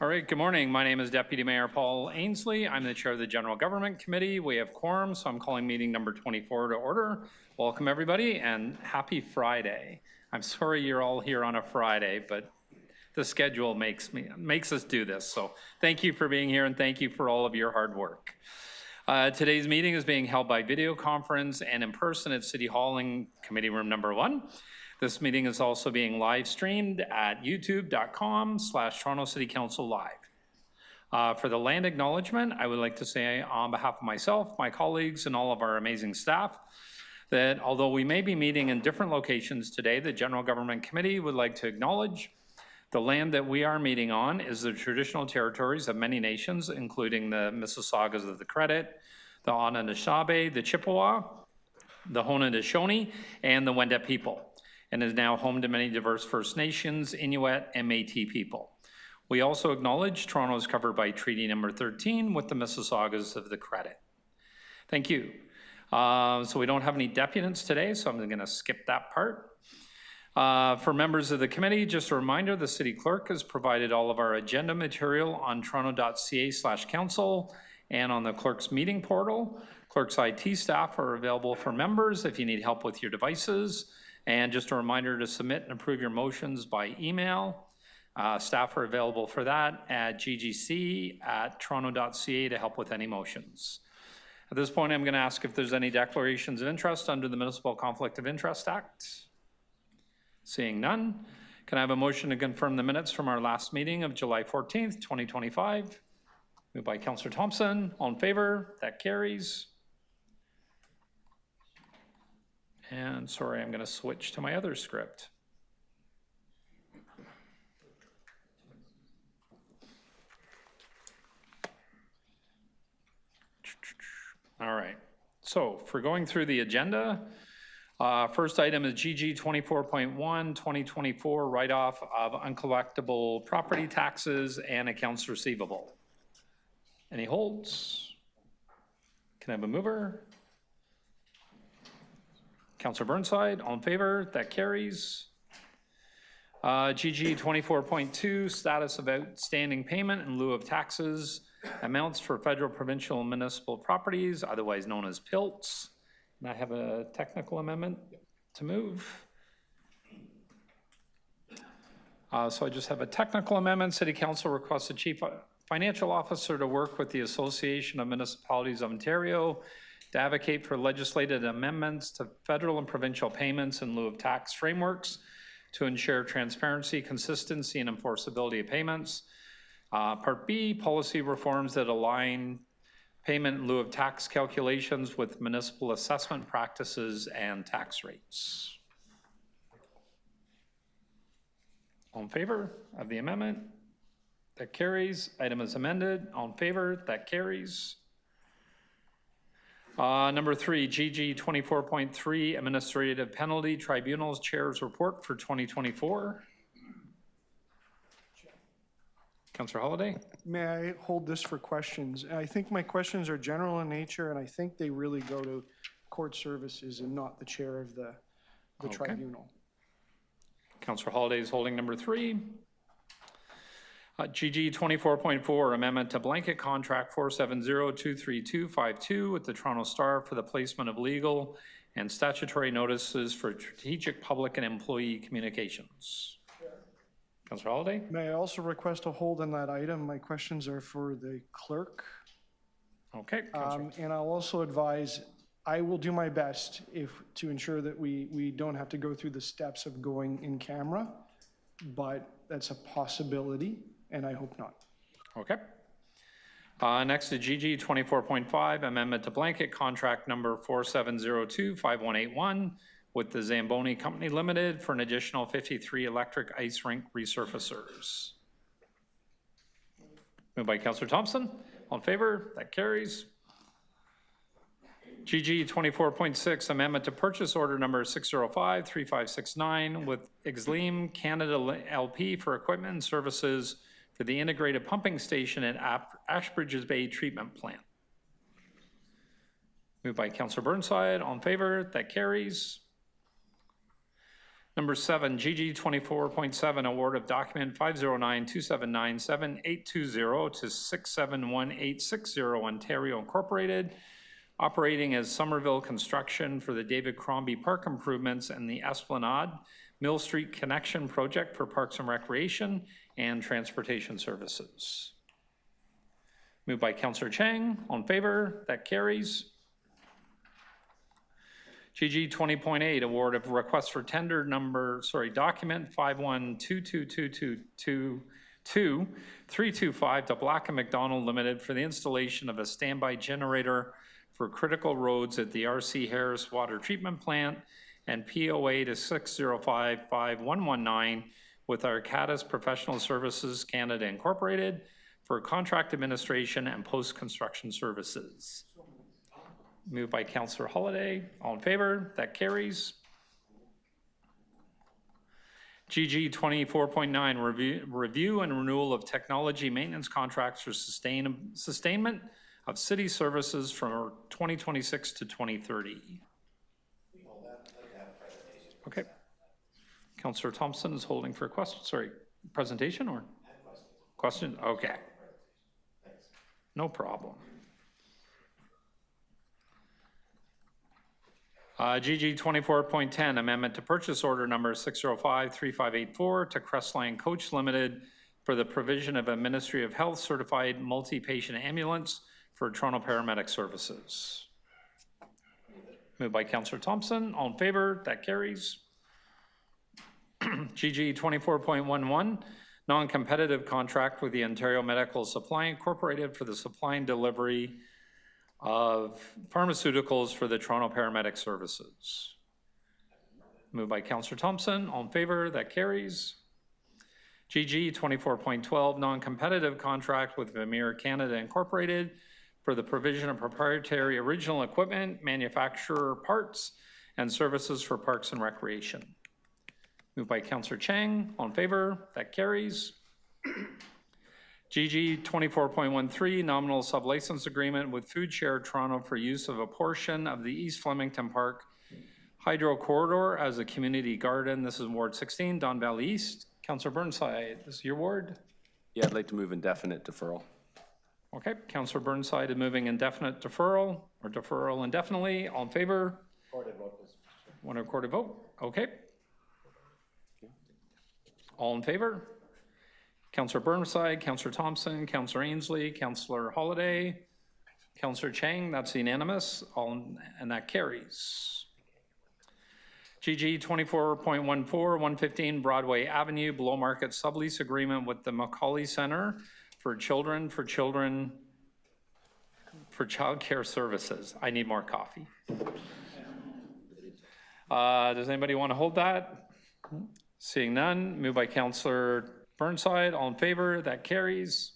All right, good morning. My name is Deputy Mayor Paul Ainsley. I'm the chair of the General Government Committee. We have quorum, so I'm calling meeting number 24 to order. Welcome everybody and happy Friday. I'm sorry you're all here on a Friday, but the schedule makes us do this. So thank you for being here and thank you for all of your hard work. Today's meeting is being held by video conference and in person at City Hall in Committee Room number 1. This meeting is also being live streamed at youtube.com/Toronto City Council Live. For the land acknowledgement, I would like to say on behalf of myself, my colleagues, and all of our amazing staff, that although we may be meeting in different locations today, the General Government Committee would like to acknowledge the land that we are meeting on is the traditional territories of many nations, including the Mississaugas of the Credit, the Anishinaabe, the Chippewa, the Haudenosaunee, and the Wendat people, and is now home to many diverse First Nations, Inuit, and Métis people. We also acknowledge Toronto is covered by Treaty Number 13 with the Mississaugas of the Credit. Thank you. So we don't have any deputants today, so I'm going to skip that part. For members of the committee, just a reminder, the city clerk has provided all of our agenda material on toronto.ca/council and on the clerk's meeting portal. Clerk's IT staff are available for members if you need help with your devices. And just a reminder to submit and approve your motions by email. Staff are available for that at ggc@toronto.ca to help with any motions. At this point, I'm going to ask if there's any declarations of interest under the Municipal Conflict of Interest Act. Seeing none, can I have a motion to confirm the minutes from our last meeting of July 14th, 2025? Moved by Councillor Thompson. All in favor? That carries. And sorry, I'm going to switch to my other script. All right, so for going through the agenda, first item is GG 24.1, 2024 write-off of uncollectible property taxes and accounts receivable. Any holds? Can I have a mover? Councillor Burnside, all in favor? That carries. GG 24.2, status of outstanding payment in lieu of taxes, amounts for federal, provincial, and municipal properties, otherwise known as PILTs. And I have a technical amendment to move. So I just have a technical amendment. City Council requests the Chief Financial Officer to work with the Association of Municipalities of Ontario to advocate for legislated amendments to federal and provincial payments in lieu of tax frameworks to ensure transparency, consistency, and enforceability of payments. Part B, policy reforms that align payment in lieu of tax calculations with municipal assessment practices and tax rates. All in favor of the amendment? That carries. Item is amended. All in favor? That carries. Number 3, GG 24.3, Administrative Penalty Tribunals Chair's Report for 2024. Councillor Holyday. May I hold this for questions? I think my questions are general in nature, and I think they really go to court services and not the chair of the tribunal. Councillor Holyday is holding number 3. GG 24.4, amendment to blanket contract 470-23252 with the Toronto Star for the placement of legal and statutory notices for strategic public and employee communications. Councillor Holyday. May I also request a hold on that item? My questions are for the clerk. Okay. And I'll also advise, I will do my best to ensure that we don't have to go through the steps of going in camera, but that's a possibility. And I hope not. Okay. Next to GG 24.5, amendment to blanket contract number 4702-5181 with the Zamboni Company Limited for an additional 53 electric ice rink resurfacers. Moved by Councillor Thompson. All in favor? That carries. GG 24.6, amendment to purchase order number 605-3569 with Xylem Canada LP for equipment and services for the integrated pumping station at Ashbridges Bay Treatment Plant. Moved by Councillor Burnside. All in favor? That carries. Number 7, GG 24.7, award of document 509-279-7820 to 671860 Ontario Incorporated, operating as Somerville Construction for the David Crombie Park improvements and the Esplanade Mill Street Connection Project for Parks and Recreation and Transportation Services. Moved by Councillor Chang. All in favor? That carries. GG 20.8, award of request for tender document 51222222325 to Black & McDonald Limited for the installation of a standby generator for critical roads at the RC Harris Water Treatment Plant and POA to 6055119 with Arcadis Professional Services Canada Incorporated for contract administration and post-construction services. Moved by Councillor Holiday. All in favor? That carries. GG 24.9, review and renewal of technology maintenance contracts for sustainment of city services from 2026 to 2030. Okay. Councillor Thompson is holding for a question. Sorry, presentation or? Question? Okay. No problem. GG 24.10, amendment to purchase order number 6053584 to Crestline Coach Limited for the provision of a Ministry of Health certified multi-patient ambulance for Toronto Paramedic Services. Moved by Councillor Thompson. All in favor? That carries. GG 24.11, non-competitive contract with the Ontario Medical Supply Incorporated for the supply and delivery of pharmaceuticals for the Toronto Paramedic Services. Moved by Councillor Thompson. All in favor? That carries. GG 24.12, non-competitive contract with Vermeer Canada Incorporated for the provision of proprietary original equipment, manufacturer parts, and services for parks and recreation. Moved by Councillor Chang. All in favor? That carries. GG 24.13, nominal sublicense agreement with Foodshare Toronto for use of a portion of the East Flemingdon Park Hydro Corridor as a community garden. This is Ward 16, Don Valley East. Councillor Burnside, this is your ward? Yeah, I'd like to move indefinite deferral. Okay, Councillor Burnside is moving indefinite deferral or deferral indefinitely. All in favor? Recorded vote, please. One recorded vote. Okay. All in favor? Councillor Burnside, Councillor Thompson, Councillor Ainsley, Councillor Holiday, Councillor Chang, that's unanimous, and that carries. GG 24.14, 115 Broadway Avenue, below market sublease agreement with the Macaulay Center for child care services. I need more coffee. Does anybody want to hold that? Seeing none, moved by Councillor Burnside. All in favor? That carries.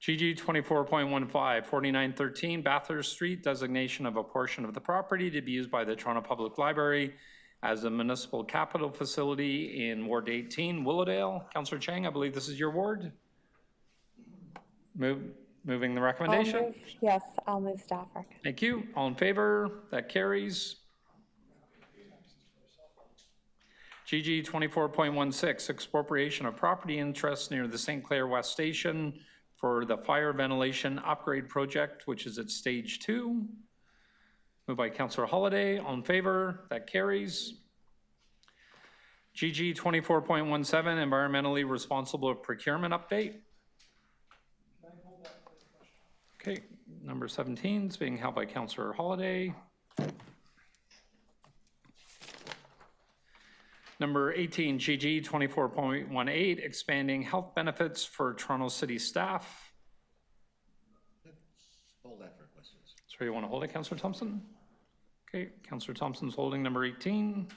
GG 24.15, 4913 Bathurst Street, designation of a portion of the property to be used by the Toronto Public Library as a municipal capital facility in Ward 18, Willowdale. Councillor Chang, I believe this is your ward. Moving the recommendation? Yes, I'll move staff rec. Thank you. All in favor? That carries. GG 24.16, expropriation of property interest near the St. Clair West Station for the fire ventilation upgrade project, which is at stage 2. Moved by Councillor Holiday. All in favor? That carries. GG 24.17, environmentally responsible procurement update. Okay, number 17 is being held by Councillor Holiday. Number 18, GG 24.18, expanding health benefits for Toronto City staff. Let's hold that for questions. Sorry, you want to hold it, Councillor Thompson? Okay, Councillor Thompson's holding number 18.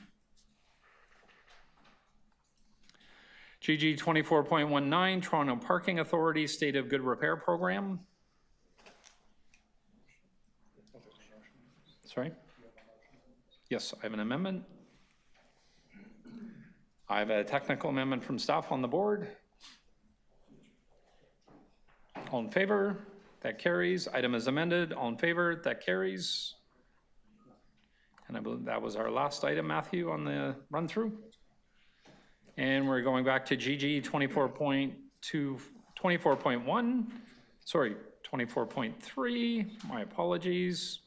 GG 24.19, Toronto Parking Authority State of Good Repair Program. Sorry? Yes, I have an amendment. I have a technical amendment from staff on the board. All in favor? That carries. Item is amended. All in favor? That carries. And I believe that was our last item, Matthew, on the run-through. And we're going back to GG 24.1, sorry, 24.3, my apologies.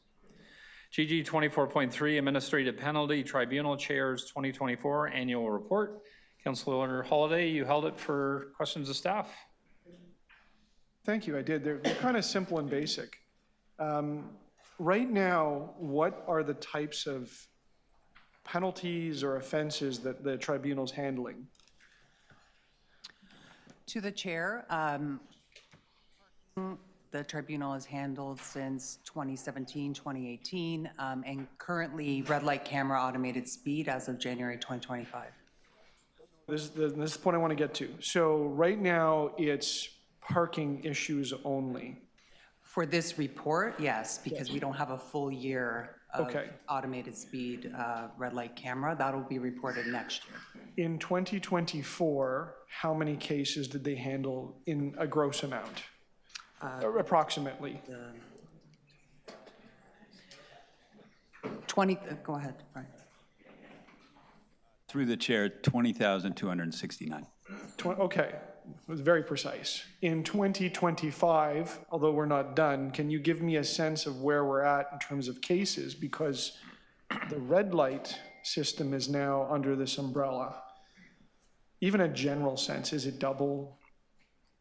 GG 24.3, Administrative Penalty Tribunal Chairs 2024 Annual Report. Councillor Holiday, you held it for questions of staff. Thank you, I did. They're kind of simple and basic. Right now, what are the types of penalties or offenses that the tribunal's handling? To the chair, the tribunal has handled since 2017, 2018, and currently red light camera automated speed as of January 2025. This is the point I want to get to. So right now, it's parking issues only. For this report, yes, because we don't have a full year of Okay. automated speed red light camera. That'll be reported next year. In 2024, how many cases did they handle in a gross amount? Approximately. 20, go ahead, Brian. Through the chair, 20,269. Okay, it was very precise. In 2025, although we're not done, can you give me a sense of where we're at in terms of cases? Because the red light system is now under this umbrella. Even a general sense, is it double,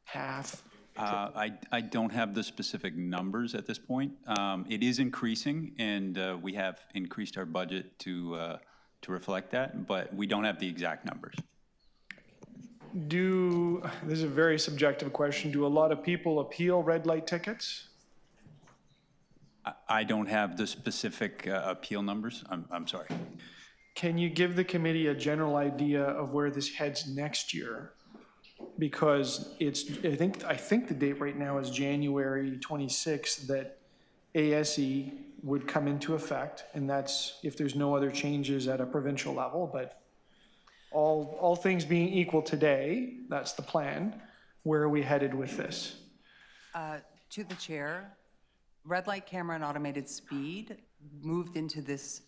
half? I don't have the specific numbers at this point. It is increasing, and we have increased our budget to reflect that, but we don't have the exact numbers. This is a very subjective question, do a lot of people appeal red light tickets? I don't have the specific appeal numbers. I'm sorry. Can you give the committee a general idea of where this heads next year? Because it's, I think the date right now is January 26th that ASE would come into effect, and that's if there's no other changes at a provincial level, but all things being equal today, that's the plan. Where are we headed with this? To the chair, red light camera and automated speed moved into this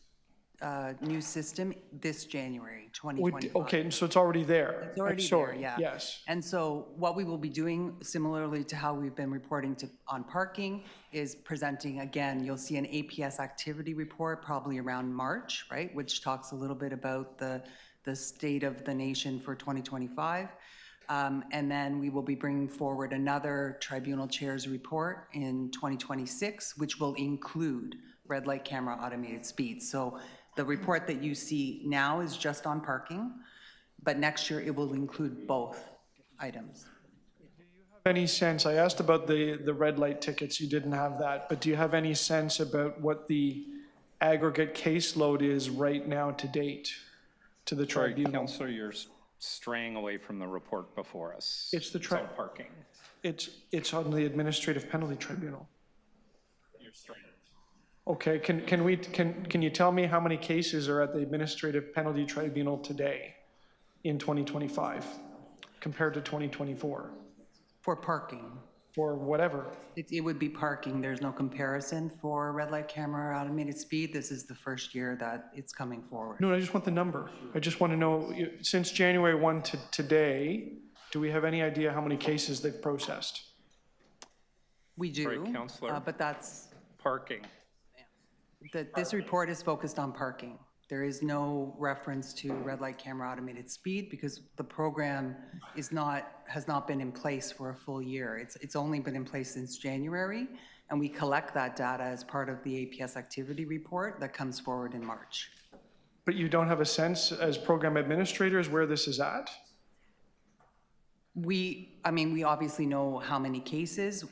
new system this January 2025. Okay, so it's already there. It's already Sorry, there, yeah. Yes. And so what we will be doing, similarly to how we've been reporting on parking, is presenting, again, you'll see an APS activity report probably around March, right? Which talks a little bit about the state of the nation for 2025. And then we will be bringing forward another tribunal chairs report in 2026, which will include red light camera automated speed. So the report that you see now is just on parking, but next year it will include both items. Any sense, I asked about the red light tickets, you didn't have that, but do you have any sense about what the aggregate caseload is right now to date to the Sorry, tribunal? Councillor, you're straying away from the report before us. It's the on parking. It's on the administrative penalty tribunal. You're straying. Okay, can you tell me how many cases are at the administrative penalty tribunal today in 2025 compared to 2024? For parking, For whatever. it would be parking. There's no comparison for red light camera automated speed. This is the first year that it's coming forward. No, I just want the number. I just want to know, since January 1 to today, do we have any idea how many cases they've processed? We do, Sorry, Councillor. but that's, Parking. this report is focused on parking. There is no reference to red light camera automated speed because the program has not been in place for a full year. It's only been in place since January, and we collect that data as part of the APS activity report that comes forward in March. But you don't have a sense as program administrators where this is at? We obviously know how many cases.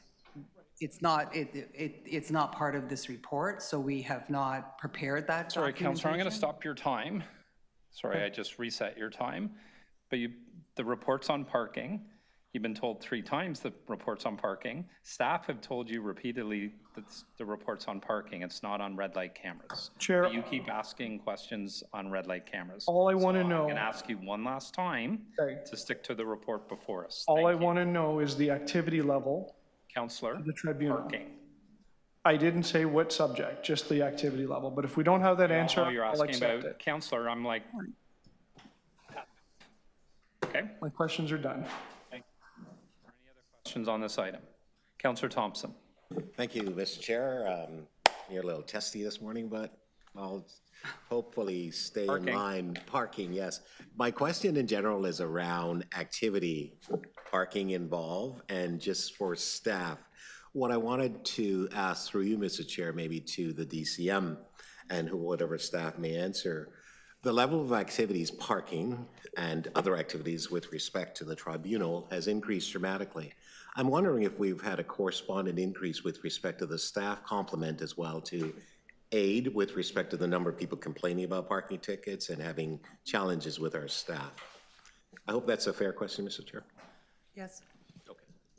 It's not part of this report, so we have not prepared that Sorry, Councillor, I'm going to documentation. stop your time. Sorry, I just reset your time. But the report's on parking. You've been told 3 times the report's on parking. Staff have told you repeatedly that the report's on parking. It's not on red light cameras. Chair- But you keep asking questions on red light cameras. All I want to I'm know, going to ask you one last time Okay. to stick to the report before us. all I Thank you. want to know is the activity level Councillor, of the tribunal. parking. I didn't say what subject, just the activity level, but if we don't have that answer, Oh, you're I'll asking accept about it. counselor, I'm like, okay. My questions are done. Questions on this item? Counselor Thompson. Thank you, Mr. Chair. You're a little testy this morning, but I'll hopefully stay Parking. in line. Parking, yes. My question in general is around activity, parking involved, and just for staff. What I wanted to ask through you, Mr. Chair, maybe to the DCM and whatever staff may answer, the level of activities, parking and other activities with respect to the tribunal has increased dramatically. I'm wondering if we've had a corresponding increase with respect to the staff complement as well to aid with respect to the number of people complaining about parking tickets and having challenges with our staff. I hope that's a fair question, Mr. Chair. Yes.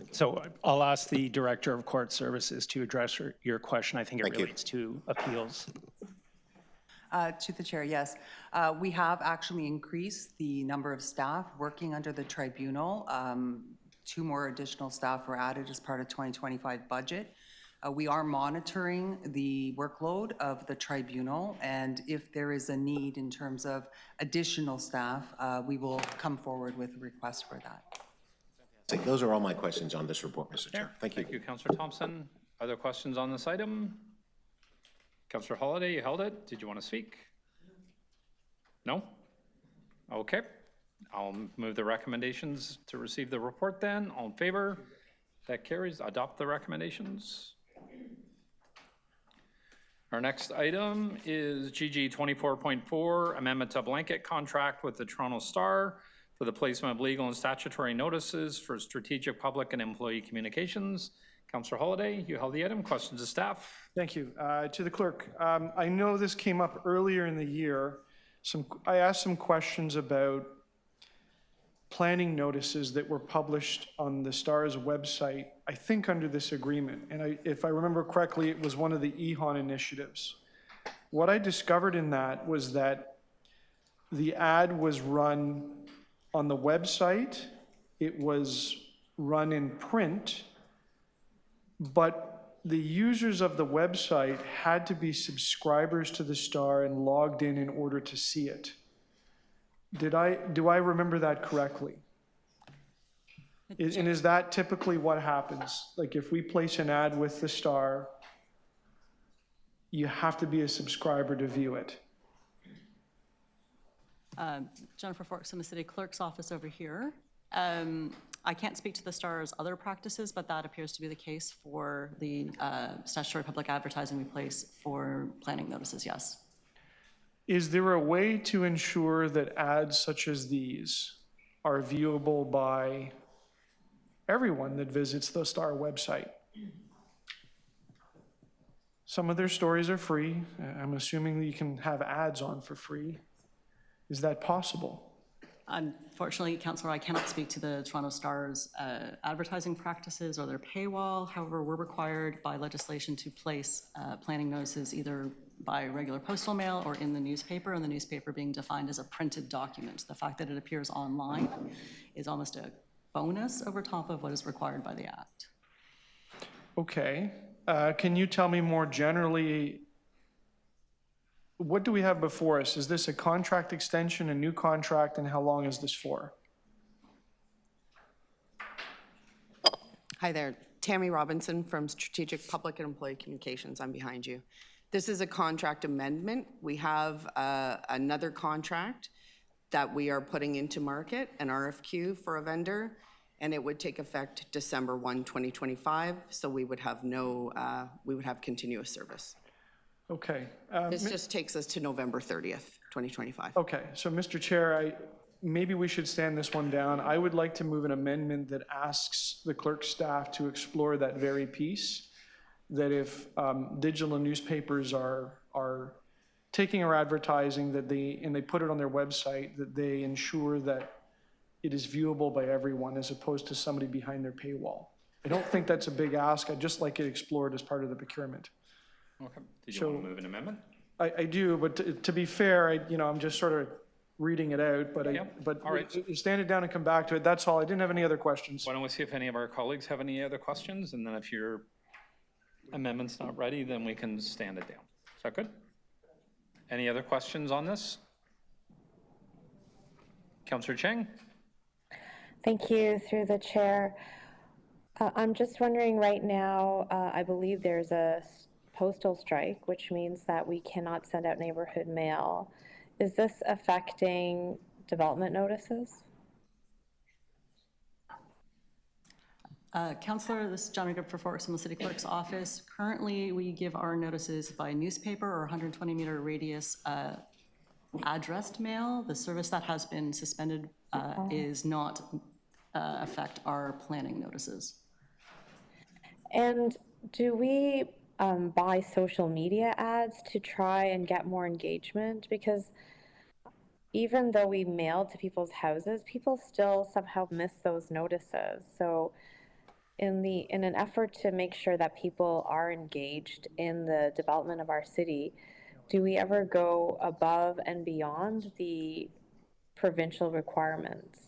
So I'll ask the Director of Court Services to address your question. I think it Thank you. relates to appeals. To the chair, yes. We have actually increased the number of staff working under the tribunal. 2 more additional staff were added as part of 2025 budget. We are monitoring the workload of the tribunal, and if there is a need in terms of additional staff, we will come forward with a request for that. Those are all my questions on this report, Mr. Chair. Thank you. Thank you, Counselor Thompson. Other questions on this item? Counselor Holliday, you held it. Did you want to speak? No? Okay. I'll move the recommendations to receive the report then. All in favor? That carries. Adopt the recommendations. Our next item is GG 24.4, amendment to blanket contract with the Toronto Star for the placement of legal and statutory notices for strategic public and employee communications. Counselor Holliday, you held the item. Questions of staff? Thank you. To the clerk, I know this came up earlier in the year. I asked some questions about planning notices that were published on the Star's website, I think under this agreement. And if I remember correctly, it was one of the EHON initiatives. What I discovered in that was that the ad was run on the website, it was run in print, but the users of the website had to be subscribers to the Star and logged in order to see it. Do I remember that correctly? And is that typically what happens? Like if we place an ad with the Star, you have to be a subscriber to view it? Jennifer Forks in the City Clerk's office over here. I can't speak to the Star's other practices, but that appears to be the case for the statutory public advertising we place for planning notices, yes. Is there a way to ensure that ads such as these are viewable by everyone that visits the Star website? Some of their stories are free. I'm assuming that you can have ads on for free. Is that possible? Unfortunately, Councillor, I cannot speak to the Toronto Star's advertising practices or their paywall. However, we're required by legislation to place planning notices either by regular postal mail or in the newspaper, and the newspaper being defined as a printed document. The fact that it appears online is almost a bonus over top of what is required by the Act. Okay. Can you tell me more generally, what do we have before us? Is this a contract extension, a new contract, and how long is this for? Hi there, Tammy Robinson from Strategic Public and Employee Communications. I'm behind you. This is a contract amendment. We have another contract that we are putting into market, an RFQ for a vendor, and it would take effect December 1, 2025. So we would have we would have continuous service. Okay. This just takes us to November 30th, 2025. Okay, so Mr. Chair, maybe we should stand this one down. I would like to move an amendment that asks the clerk's staff to explore that very piece, that if digital newspapers are taking our advertising and they put it on their website, that they ensure that it is viewable by everyone as opposed to somebody behind their paywall. I don't think that's a big ask. I'd just like it explored as part of the procurement. Okay. Did you want to move an amendment? I do, but to be fair, I'm just sort of reading it out, but all right. Stand it down and come back to it. That's all. I didn't have any other questions. Why don't we see if any of our colleagues have any other questions? And then if amendment's not ready, then we can stand it down. Is that good? Any other questions on this? Councillor Cheng? Thank you, through the chair. I'm just wondering right now, I believe there's a postal strike, which means that we cannot send out neighborhood mail. Is this affecting development notices? Councillor, this is Johnny Good for Forks in the City Clerk's office. Currently, we give our notices by newspaper or 120-meter radius addressed mail. The service that has been suspended is not affect our planning notices. And do we buy social media ads to try and get more engagement? Because even though we mail to people's houses, people still somehow miss those notices. So in an effort to make sure that people are engaged in the development of our city, do we ever go above and beyond the provincial requirements?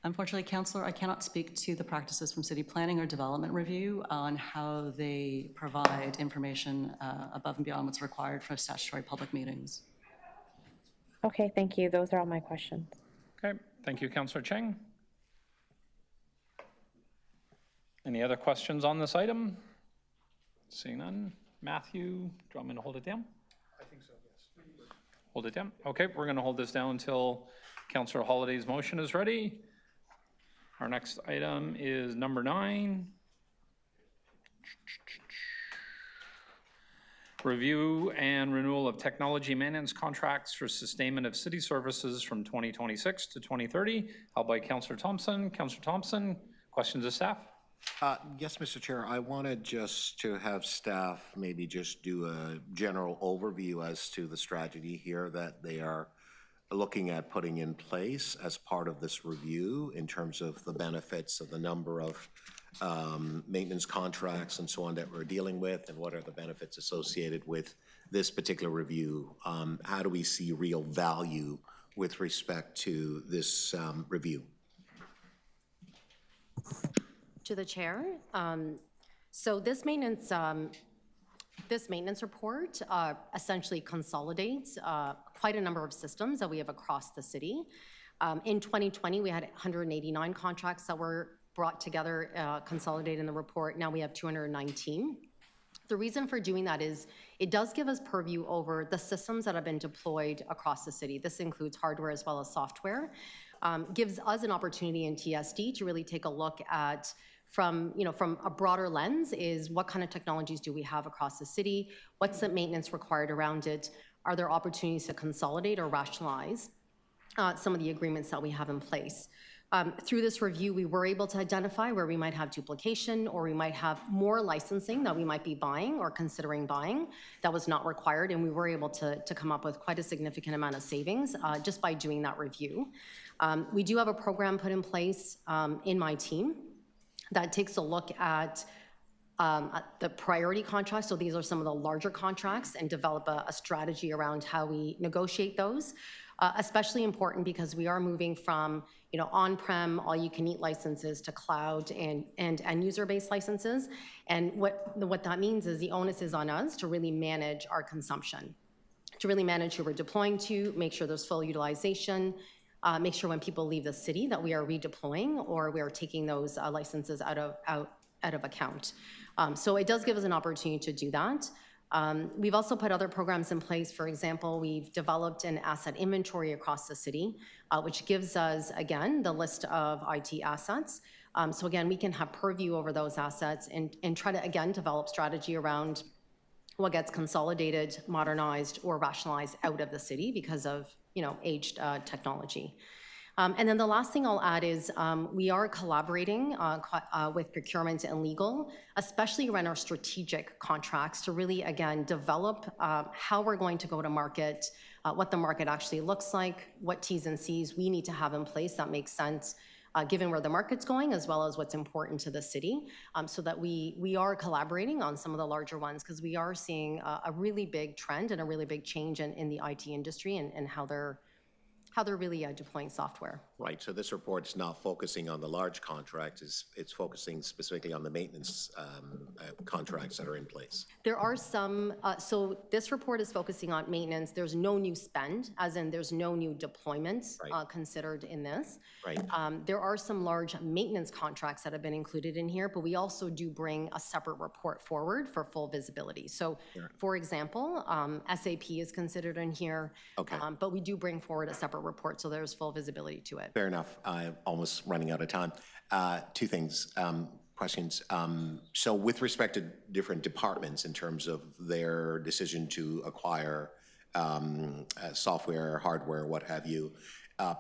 Unfortunately, Councillor, I cannot speak to the practices from City Planning or Development Review on how they provide information above and beyond what's required for statutory public meetings. Okay, thank you. Those are all my questions. Okay, thank you, Councillor Cheng. Any other questions on this item? Seeing none. Matthew, do you want me to hold it down? I think so, yes. Hold it down? Okay, we're going to hold this down until Councillor Holliday's motion is ready. Our next item is number 9. Review and renewal of technology maintenance contracts for sustainment of city services from 2026 to 2030, held by Councillor Thompson. Councillor Thompson, questions of staff? Yes, Mr. Chair, I wanted just to have staff maybe just do a general overview as to the strategy here that they are looking at putting in place as part of this review in terms of the benefits of the number of maintenance contracts and so on that we're dealing with, and what are the benefits associated with this particular review. How do we see real value with respect to this review? To the chair. So this maintenance report essentially consolidates quite a number of systems that we have across the city. In 2020, we had 189 contracts that were brought together, consolidated in the report. Now we have 219. The reason for doing that is it does give us purview over the systems that have been deployed across the city. This includes hardware as well as software. Gives us an opportunity in TSD to really take a look at from a broader lens is what kind of technologies do we have across the city? What's the maintenance required around it? Are there opportunities to consolidate or rationalize some of the agreements that we have in place? Through this review, we were able to identify where we might have duplication or we might have more licensing that we might be buying or considering buying that was not required, and we were able to come up with quite a significant amount of savings just by doing that review. We do have a program put in place in my team that takes a look at the priority contracts. So these are some of the larger contracts, and develop a strategy around how we negotiate those. Especially important because we are moving from on-prem, all-you-can-eat licenses to cloud and end-user-based licenses. And what that means is the onus is on us to really manage our consumption, to really manage who we're deploying to, make sure there's full utilization, make sure when people leave the city that we are redeploying or we are taking those licenses out of account. So it does give us an opportunity to do that. We've also put other programs in place. For example, we've developed an asset inventory across the city, which gives us, again, the list of IT assets. So again, we can have purview over those assets and try to, again, develop strategy around what gets consolidated, modernized, or rationalized out of the city because of aged technology. And then the last thing I'll add is we are collaborating with procurement and legal, especially around our strategic contracts, to really, again, develop how we're going to go to market, what the market actually looks like, what T's and C's we need to have in place that makes sense given where the market's going, as well as what's important to the city, so that we are collaborating on some of the larger ones, because we are seeing a really big trend and a really big change in the IT industry and how how they're really deploying software. Right, so this report is not focusing on the large contracts, it's focusing specifically on the maintenance contracts that are in place. There are some, so this report is focusing on maintenance. There's no new spend, as in there's no new deployments Right. considered in this. Right. There are some large maintenance contracts that have been included in here, but we also do bring a separate report forward for full visibility. So, for example, SAP is considered in here. Okay. But we do bring forward a separate report, so there's full visibility to it. Fair enough, I'm almost running out of time. Two things, questions. So with respect to different departments in terms of their decision to acquire software, hardware, what have you,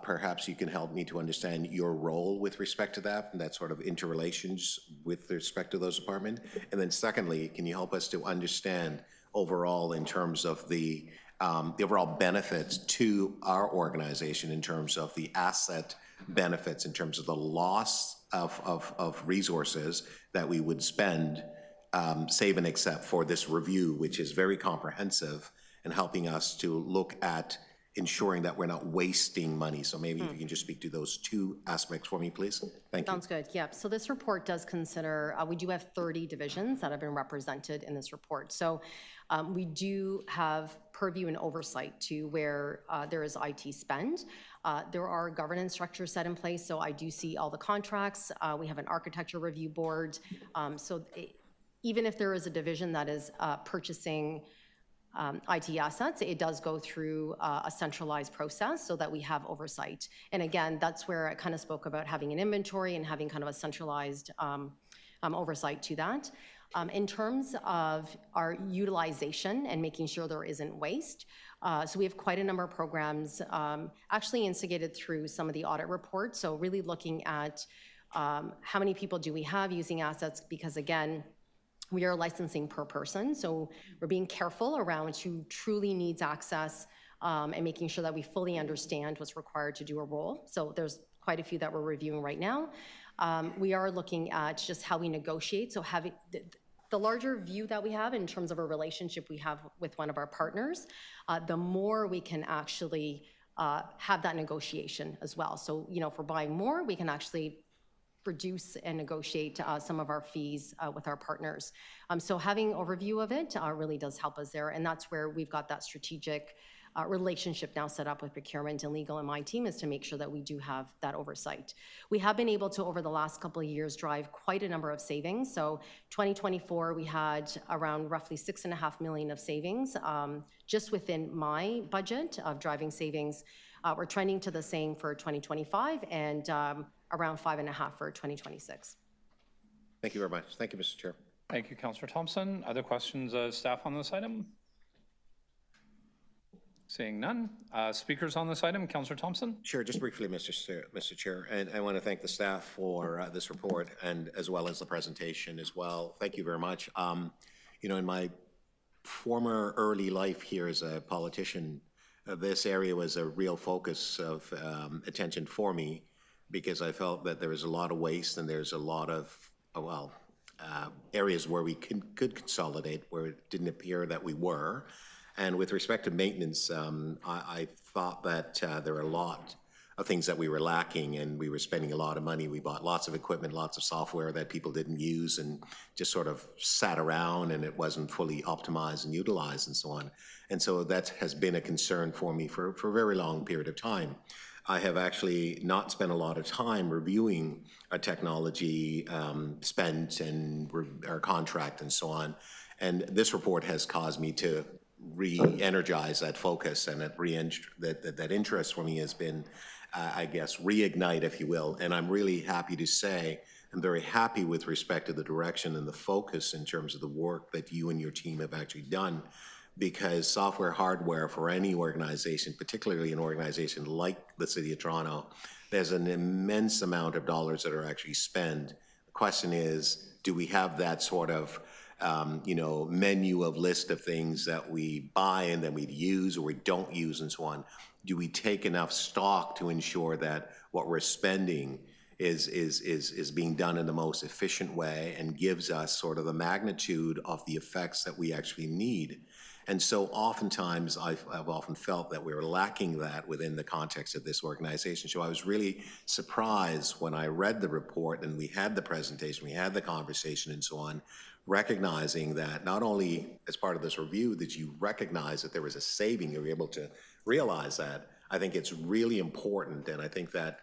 perhaps you can help me to understand your role with respect to that and that sort of interrelations with respect to those departments. And then secondly, can you help us to understand overall in terms of the overall benefits to our organization in terms of the asset benefits, in terms of the loss of resources that we would spend, save and except for this review, which is very comprehensive and helping us to look at ensuring that we're not wasting money. So maybe if you can just speak to those two aspects for me, please. Thank you. Sounds good, yeah. So this report does consider, we do have 30 divisions that have been represented in this report. So we do have purview and oversight to where there is IT spend. There are governance structures set in place, so I do see all the contracts. We have an architecture review board. Even if there is a division that is purchasing IT assets, it does go through a centralized process so that we have oversight. And again, that's where I kind of spoke about having an inventory and having kind of a centralized oversight to that. In terms of our utilization and making sure there isn't waste, so we have quite a number of programs actually instigated through some of the audit reports. So really looking at how many people do we have using assets, because again, we are licensing per person, so we're being careful around who truly needs access and making sure that we fully understand what's required to do a role. So there's quite a few that we're reviewing right now. We are looking at just how we negotiate, so having the larger view that we have in terms of a relationship we have with one of our partners, the more we can actually have that negotiation as well. So, you know, if we're buying more, we can actually reduce and negotiate some of our fees with our partners. So having overview of it really does help us there, and that's where we've got that strategic relationship now set up with procurement and legal, and my team is to make sure that we do have that oversight. We have been able to, over the last couple of years, drive quite a number of savings. So 2024, we had around roughly $6.5 million of savings just within my budget of driving savings. We're trending to the same for 2025 and around 5.5 for 2026. Thank you very much. Thank you, Mr. Chair. Thank you, Councillor Thompson. Other questions, staff on this item? Seeing none. Speakers on this item, Councillor Thompson? Sure, just briefly, Mr. Chair, and I want to thank the staff for this report and as well as the presentation as well. Thank you very much. You know, in my former early life here as a politician, this area was a real focus of attention for me because I felt that there was a lot of waste and there's a lot of, areas where we could consolidate where it didn't appear that we were. And with respect to maintenance, I thought that there were a lot of things that we were lacking and we were spending a lot of money. We bought lots of equipment, lots of software that people didn't use and just sort of sat around and it wasn't fully optimized and utilized and so on. And so that has been a concern for me for a very long period of time. I have actually not spent a lot of time reviewing our technology spent and our contract and so on. And this report has caused me to re-energize that focus, and that interest for me has been, I guess, reignite, if you will. And I'm really happy to say I'm very happy with respect to the direction and the focus in terms of the work that you and your team have actually done, because software, hardware for any organization, particularly an organization like the City of Toronto, there's an immense amount of dollars that are actually spent. The question is, do we have that sort of menu of list of things that we buy and then we use or we don't use and so on? Do we take enough stock to ensure that what we're spending is being done in the most efficient way and gives us sort of the magnitude of the effects that we actually need? And so oftentimes, I've often felt that we were lacking that within the context of this organization. So I was really surprised when I read the report and we had the presentation, we had the conversation and so on, recognizing that not only as part of this review that you recognize that there was a saving, you were able to realize that. I think it's really important, and I think that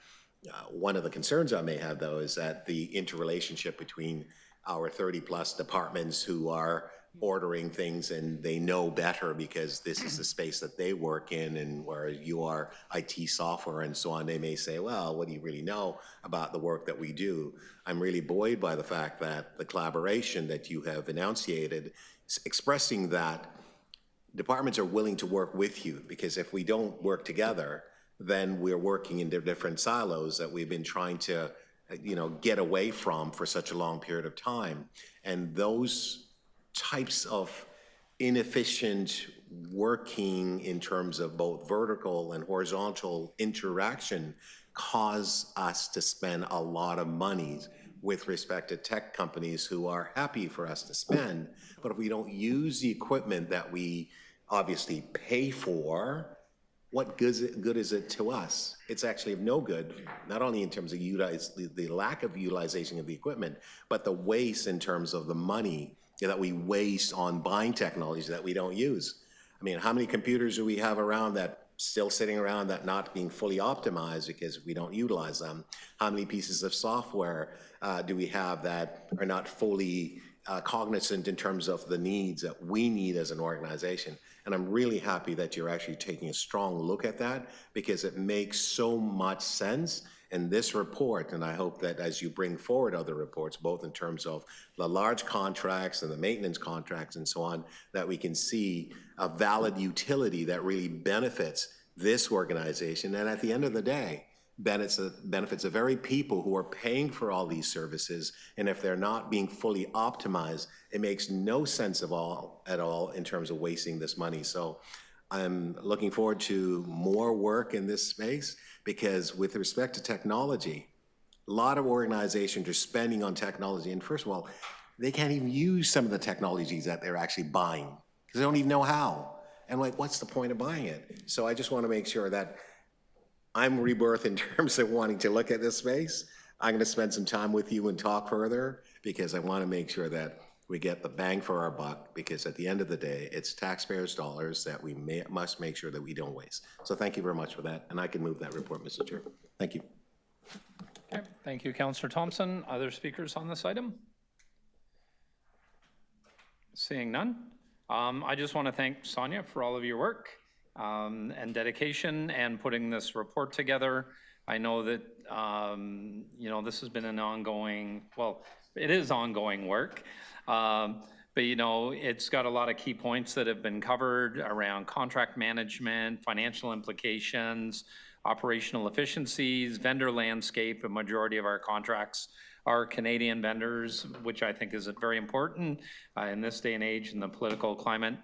one of the concerns I may have, though, is that the interrelationship between our 30-plus departments who are ordering things and they know better because this is the space that they work in, and where you are IT software and so on, they may say, well, what do you really know about the work that we do? I'm really buoyed by the fact that the collaboration that you have enunciated, expressing that departments are willing to work with you, because if we don't work together, then we're working in different silos that we've been trying to, get away from for such a long period of time. And those types of inefficient working in terms of both vertical and horizontal interaction cause us to spend a lot of money with respect to tech companies who are happy for us to spend. But if we don't use the equipment that we obviously pay for, what good is it to us? It's actually of no good, not only in terms of the lack of utilization of the equipment, but the waste in terms of the money that we waste on buying technology that we don't use. I mean, how many computers do we have around that still sitting around that not being fully optimized because we don't utilize them? How many pieces of software do we have that are not fully cognizant in terms of the needs that we need as an organization? And I'm really happy that you're actually taking a strong look at that, because it makes so much sense in this report. And I hope that as you bring forward other reports, both in terms of the large contracts and the maintenance contracts and so on, that we can see a valid utility that really benefits this organization. And at the end of the day, benefits the very people who are paying for all these services. And if they're not being fully optimized, it makes no sense at all in terms of wasting this money. So I'm looking forward to more work in this space, because with respect to technology, a lot of organizations are spending on technology. And first of all, they can't even use some of the technologies that they're actually buying because they don't even know how. And like, what's the point of buying it? So I just want to make sure that I'm rebirth in terms of wanting to look at this space. I'm going to spend some time with you and talk further, because I want to make sure that we get the bang for our buck, because at the end of the day, it's taxpayers' dollars that we must make sure that we don't waste. So thank you very much for that, and I can move that report, Mr. Chair. Thank you. Okay, thank you, Councillor Thompson. Other speakers on this item? Seeing none. I just want to thank Sonia for all of your work and dedication and putting this report together. I know that, this has been an ongoing, it is ongoing work. But, it's got a lot of key points that have been covered around contract management, financial implications, operational efficiencies, vendor landscape. A majority of our contracts are Canadian vendors, which I think is very important in this day and age in the political climate.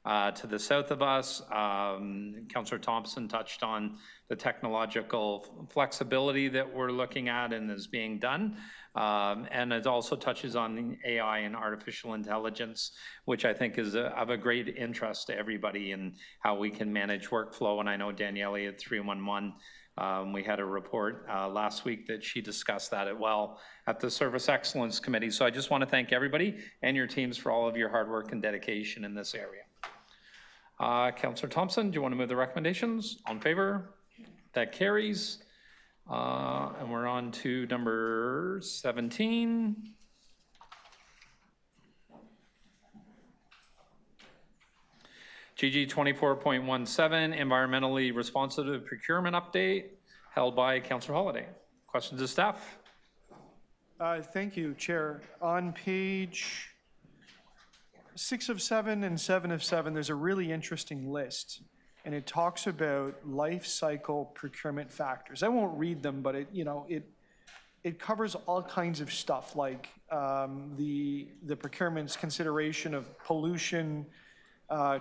To the south of us, Councillor Thompson touched on the technological flexibility that we're looking at and is being done. And it also touches on the AI and artificial intelligence, which I think is of a great interest to everybody in how we can manage workflow. And I know Danielle at 311, we had a report last week that she discussed that at the Service Excellence Committee. So I just want to thank everybody and your teams for all of your hard work and dedication in this area. Councillor Thompson, do you want to move the recommendations? On favor? That carries. And we're on to number 17. GG 24.17, environmentally responsive procurement update, held by Councillor Holyday. Questions of staff? Thank you, Chair. On page 6 of 7 and 7 of 7, there's a really interesting list, and it talks about life cycle procurement factors. I won't read them, but it covers all kinds of stuff, like the procurement's consideration of pollution,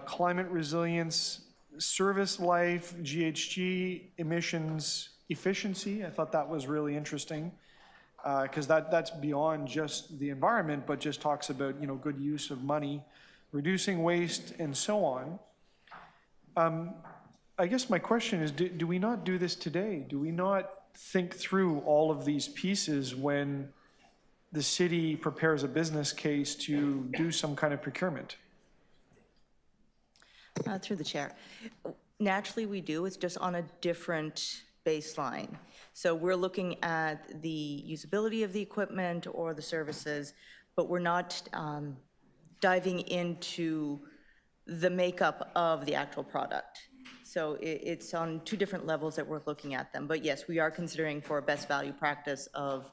climate resilience, service life, GHG emissions, efficiency. I thought that was really interesting, because that's beyond just the environment, but just talks about good use of money. reducing waste, and so on. I guess my question is, do we not do this today? Do we not think through all of these pieces when the city prepares a business case to do some kind of procurement? Through the chair. Naturally, we do. It's just on a different baseline. So we're looking at the usability of the equipment or the services, but we're not diving into the makeup of the actual product. So it's on two different levels that we're looking at them. But yes, we are considering for a best value practice of,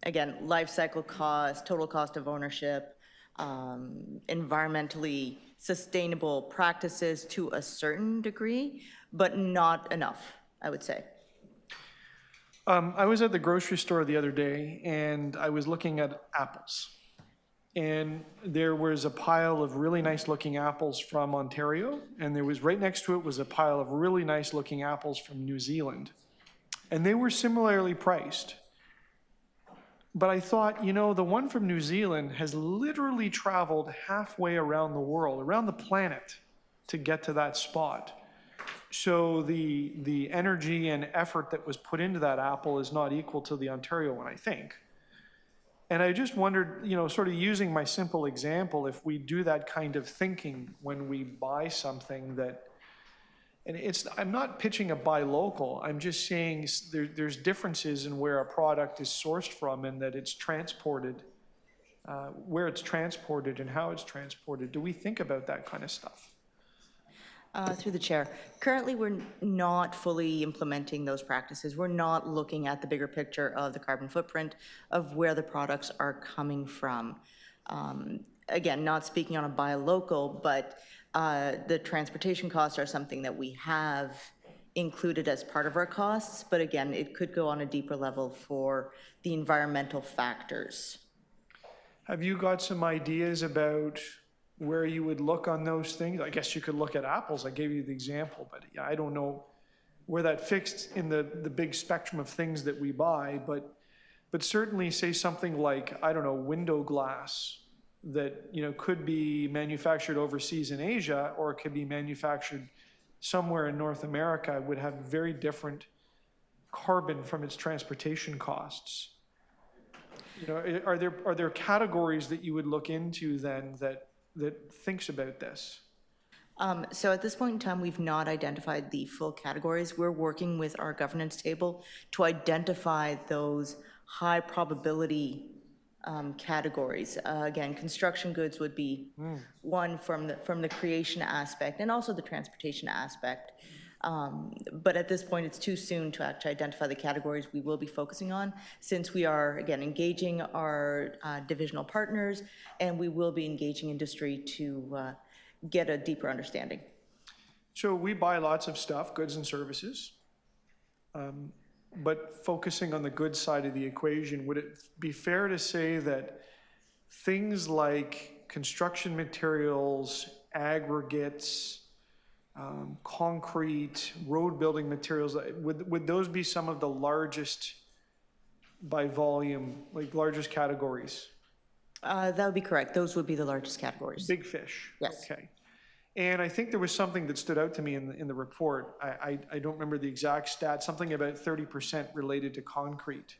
again, life cycle cost, total cost of ownership, environmentally sustainable practices to a certain degree, but not enough, I would say. I was at the grocery store the other day, and I was looking at apples. And there was a pile of really nice-looking apples from Ontario, and there was, right next to it was a pile of really nice-looking apples from New Zealand. And they were similarly priced. But I thought, you know, the one from New Zealand has literally traveled halfway around the world, around the planet, to get to that spot. So the energy and effort that was put into that apple is not equal to the Ontario one, I think. And I just wondered, you know, sort of using my simple example, if we do that kind of thinking when we buy something that, and I'm not pitching a buy local, I'm just saying there's differences in where a product is sourced from and that it's transported, where it's transported and how it's transported. Do we think about that kind of stuff? Through the chair. Currently, we're not fully implementing those practices. We're not looking at the bigger picture of the carbon footprint of where the products are coming from. Again, not speaking on a buy local, but the transportation costs are something that we have included as part of our costs. But again, it could go on a deeper level for the environmental factors. Have you got some ideas about where you would look on those things? I guess you could look at apples. I gave you the example, but yeah, I don't know where that fixed in the big spectrum of things that we buy, but certainly say something like, I don't know, window glass that, you know, could be manufactured overseas in Asia, or it could be manufactured somewhere in North America, would have very different carbon from its transportation costs. You know, are there categories that you would look into then that thinks about this? So at this point in time, we've not identified the full categories. We're working with our governance table to identify those high probability categories. Again, construction goods would be one from the creation aspect and also the transportation aspect. But at this point, it's too soon to actually identify the categories we will be focusing on, since we are, again, engaging our divisional partners, and we will be engaging industry to get a deeper understanding. So we buy lots of stuff, goods and services, but focusing on the goods side of the equation, would it be fair to say that things like construction materials, aggregates, concrete, road building materials, would those be some of the largest by volume, like largest categories? That would be correct. Those would be the largest categories. Big fish? Yes. Okay. And I think there was something that stood out to me in the report. I don't remember the exact stat, something about 30% related to concrete.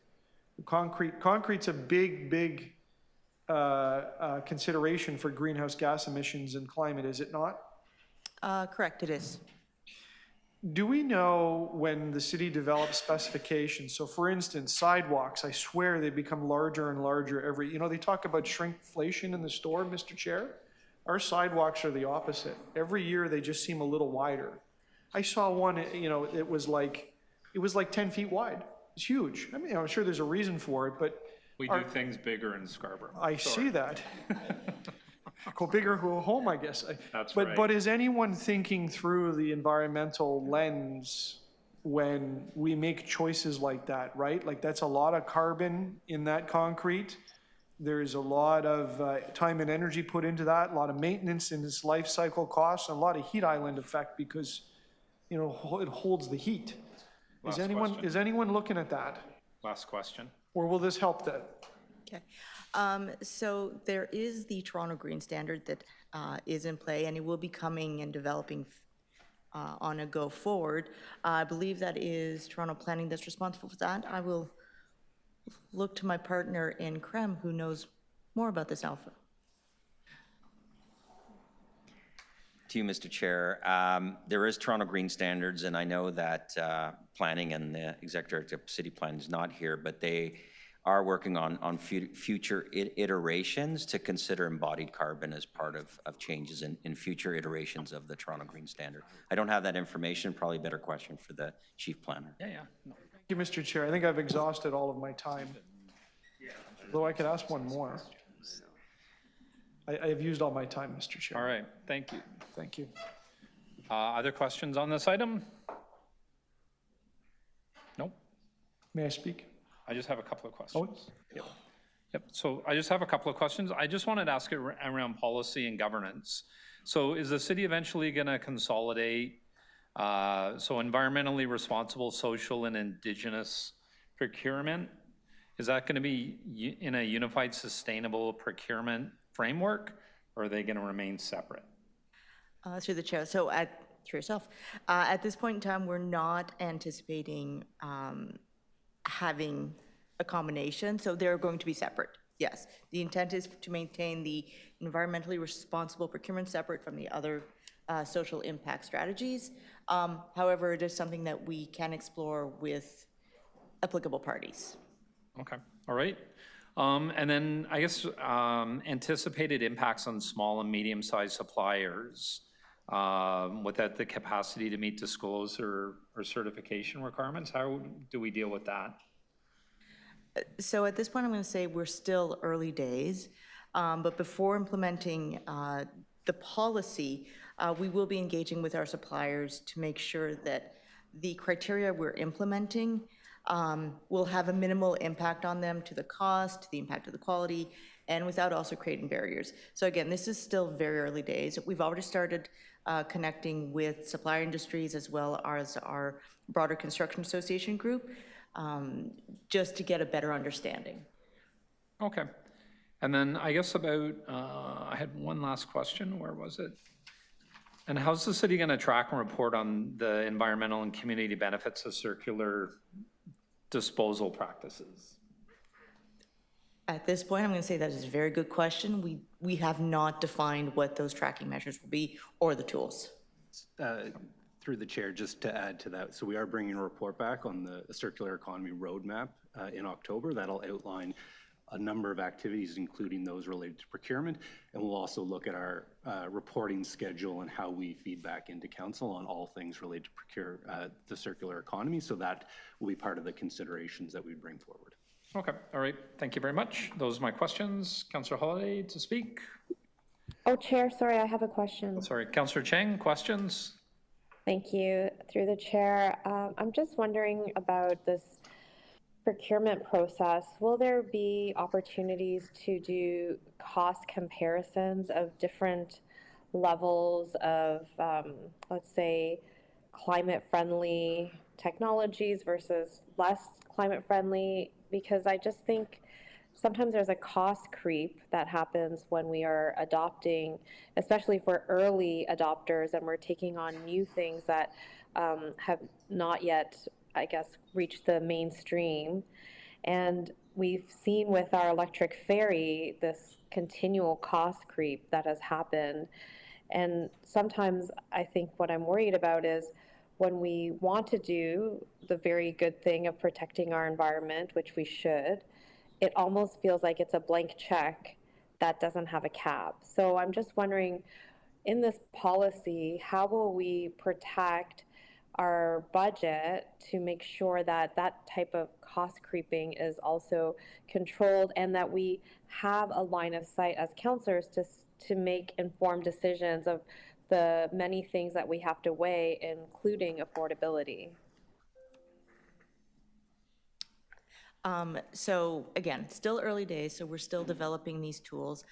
Concrete's a big consideration for greenhouse gas emissions and climate, is it not? Correct, it is. Do we know when the city develops specifications? So for instance, sidewalks, I swear they become larger and larger every, you know, they talk about shrinkflation in the store, Mr. Chair. Our sidewalks are the opposite. Every year they just seem a little wider. I saw one, you know, it was like 10 feet wide. It's huge. I mean, I'm sure there's a reason for it, but We do things bigger in Scarborough. I see that. Go big or go home, I guess. That's right. right. But is anyone thinking through the environmental lens when we make choices like that, right? Like that's a lot of carbon in that concrete. There's a lot of time and energy put into that, a lot of maintenance in its life cycle costs, and a lot of heat island effect because, you know, it holds the heat. Is anyone looking at that? Last question. Or will this help that? Okay. So there is the Toronto Green Standard that is in play, and it will be coming and developing on a go forward. I believe that is Toronto Planning that's responsible for that. I will look to my partner in CREM who knows more about this alpha. To you, Mr. Chair. There is Toronto Green Standards, and I know that planning and the Executive Director of City Plan is not here, but they are working on future iterations to consider embodied carbon as part of changes in future iterations of the Toronto Green Standard. I don't have that information, probably a better question for the Chief Planner. Yeah. No. Thank you, Mr. Chair. I think I've exhausted all of my time. Though I could ask one more. I have used all my time, Mr. Chair. All right, thank you. Thank you. Other questions on this item? Nope. May I speak? I just have a couple of questions. Oh, Yep, so I just have a couple of questions. I just wanted to ask around policy and governance. So is the city eventually going to consolidate, so environmentally responsible, social, and Indigenous procurement? Is that going to be in a unified sustainable procurement framework, or are they going to remain separate? Through the chair, so through yourself, at this point in time, we're not anticipating having a combination, so they're going to be separate. Yes, the intent is to maintain the environmentally responsible procurement separate from the other social impact strategies. However, it is something that we can explore with applicable parties. Okay, all right. And then I guess anticipated impacts on small and medium-sized suppliers without the capacity to meet disclosure or certification requirements. How do we deal with that? So at this point, I'm going to say we're still early days, but before implementing the policy, we will be engaging with our suppliers to make sure that the criteria we're implementing will have a minimal impact on them to the cost, the impact of the quality, and without also creating barriers. So again, this is still very early days. We've already started connecting with supplier industries as well as our broader construction association group, just to get a better understanding. Okay. And then I guess about, I had one last question. Where was it? And how's the city going to track and report on the environmental and community benefits of circular disposal practices? At this point, I'm going to say that is a very good question. We have not defined what those tracking measures will be or the tools. Through the chair, just to add to that, so we are bringing a report back on the circular economy roadmap in October. That'll outline a number of activities, including those related to procurement, and we'll also look at our reporting schedule and how we feed back into council on all things related to the circular economy. So that will be part of the considerations that we bring forward. Okay, all right. Thank you very much. Those are my questions. Councillor Holyday to speak. Oh, Chair, sorry, I have a question. Sorry, Councillor Cheng, questions? Thank you. Through the chair, I'm just wondering about this procurement process. Will there be opportunities to do cost comparisons of different levels of, let's say, climate-friendly technologies versus less climate-friendly? Because I just think sometimes there's a cost creep that happens when we are adopting, especially for early adopters, and we're taking on new things that have not yet, I guess, reached the mainstream. And we've seen with our electric ferry this continual cost creep that has happened. And sometimes I think what I'm worried about is when we want to do the very good thing of protecting our environment, which we should, it almost feels like it's a blank check that doesn't have a cap. So I'm just wondering, in this policy, how will we protect our budget to make sure that that type of cost creeping is also controlled and that we have a line of sight as councillors to make informed decisions of the many things that we have to weigh, including affordability? So again, still early days, so we're still developing these tools.